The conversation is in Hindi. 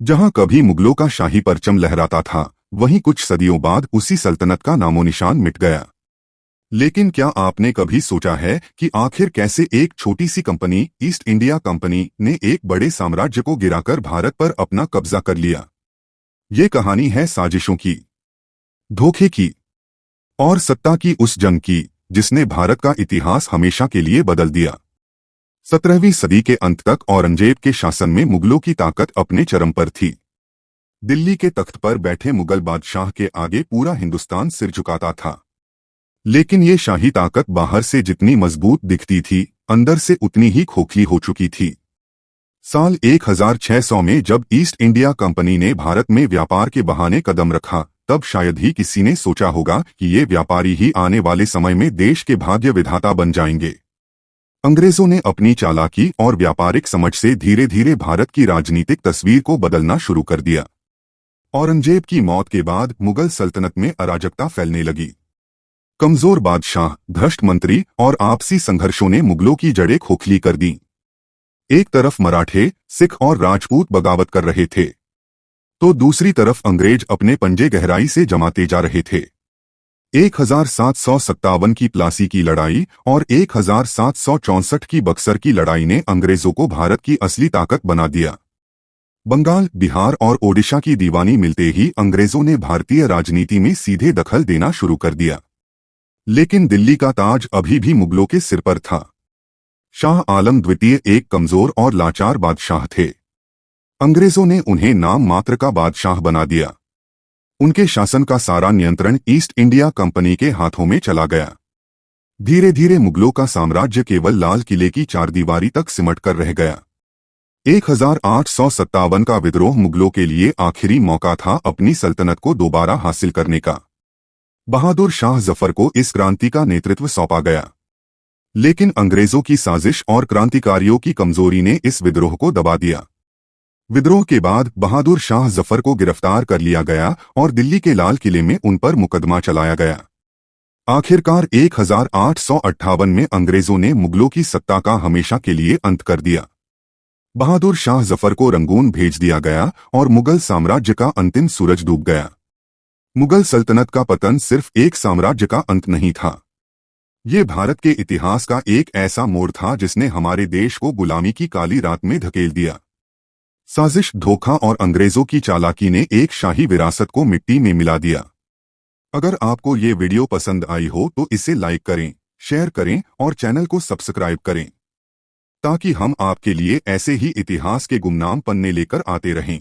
जहां कभी मुगलों का शाही परचम लहराता था, वहीं कुछ सदियों बाद उसी सल्तनत का नामोनिशान मिट गया। लेकिन क्या आपने कभी सोचा है कि आखिर कैसे एक छोटी सी कंपनी, ईस्ट इंडिया कंपनी, ने एक बड़े साम्राज्य को गिराकर भारत पर अपना कब्जा कर लिया? ये कहानी है साजिशों की, धोखे की और सत्ता की उस जंग की जिसने भारत का इतिहास हमेशा के लिए बदल दिया। 17वीं सदी के अंत तक औरंगजेब के शासन में मुगलों की ताकत अपने चरम पर थी। दिल्ली के तख्त पर बैठे मुगल बादशाह के आगे पूरा हिंदुस्तान सिर झुकाता था। लेकिन ये शाही ताकत बाहर से जितनी मजबूत दिखती थी, अंदर से उतनी ही खोखली हो चुकी थी। साल 1600 में जब ईस्ट इंडिया कंपनी ने भारत में व्यापार के बहाने कदम रखा, तब शायद ही किसी ने सोचा होगा कि ये व्यापारी ही आने वाले समय में देश के भाग्य विधाता बन जाएंगे। अंग्रेजों ने अपनी चालाकी और व्यापारिक समझ से धीरे धीरे भारत की राजनीतिक तस्वीर को बदलना शुरू कर दिया। औरंगजेब की मौत के बाद मुगल सल्तनत में अराजकता फैलने लगी। कमजोर बादशाह, भ्रष्ट मंत्री और आपसी संघर्षों ने मुगलों की जड़ें खोखली कर दी। एक तरफ मराठे, सिख और राजपूत बगावत कर रहे थे, तो दूसरी तरफ अंग्रेज अपने पंजे गहराई से जमाते जा रहे थे। 1757 की प्लासी की लड़ाई और 1764 की बक्सर की लड़ाई ने अंग्रेजों को भारत की असली ताकत बना दिया। बंगाल, बिहार और ओडिशा की दीवानी मिलते ही अंग्रेजों ने भारतीय राजनीति में सीधे दखल देना शुरू कर दिया। लेकिन दिल्ली का ताज अभी भी मुगलों के सिर पर था। शाह आलम द्वितीय एक कमजोर और लाचार बादशाह थे। अंग्रेजों ने उन्हें नाम मात्र का बादशाह बना दिया। उनके शासन का सारा नियंत्रण ईस्ट इंडिया कंपनी के हाथों में चला गया। धीरे धीरे मुगलों का साम्राज्य केवल लाल किले की चारदीवारी तक सिमट कर रह गया। 1857 का विद्रोह मुगलों के लिए आखिरी मौका था अपनी सल्तनत को दोबारा हासिल करने का। बहादुर शाह जफर को इस क्रांति का नेतृत्व सौंपा गया। लेकिन अंग्रेजों की साजिश और क्रांतिकारियों की कमजोरी ने इस विद्रोह को दबा दिया। विद्रोह के बाद बहादुर शाह जफर को गिरफ्तार कर लिया गया और दिल्ली के लाल किले में उन पर मुकदमा चलाया गया। आखिरकार 1858 में अंग्रेजों ने मुगलों की सत्ता का हमेशा के लिए अंत कर दिया। बहादुर शाह जफर को रंगून भेज दिया गया और मुगल साम्राज्य का अंतिम सूरज डूब गया। मुगल सल्तनत का पतन सिर्फ एक साम्राज्य का अंत नहीं था, ये भारत के इतिहास का एक ऐसा मोड़ था जिसने हमारे देश को गुलामी की काली रात में धकेल दिया। साजिश, धोखा और अंग्रेजों की चालाकी ने एक शाही विरासत को मिट्टी में मिला दिया। अगर आपको ये वीडियो पसंद आई हो तो इसे लाइक करें, शेयर करें और चैनल को सब्सक्राइब करें, ताकि हम आपके लिए ऐसे ही इतिहास के गुमनाम पन्ने लेकर आते रहें।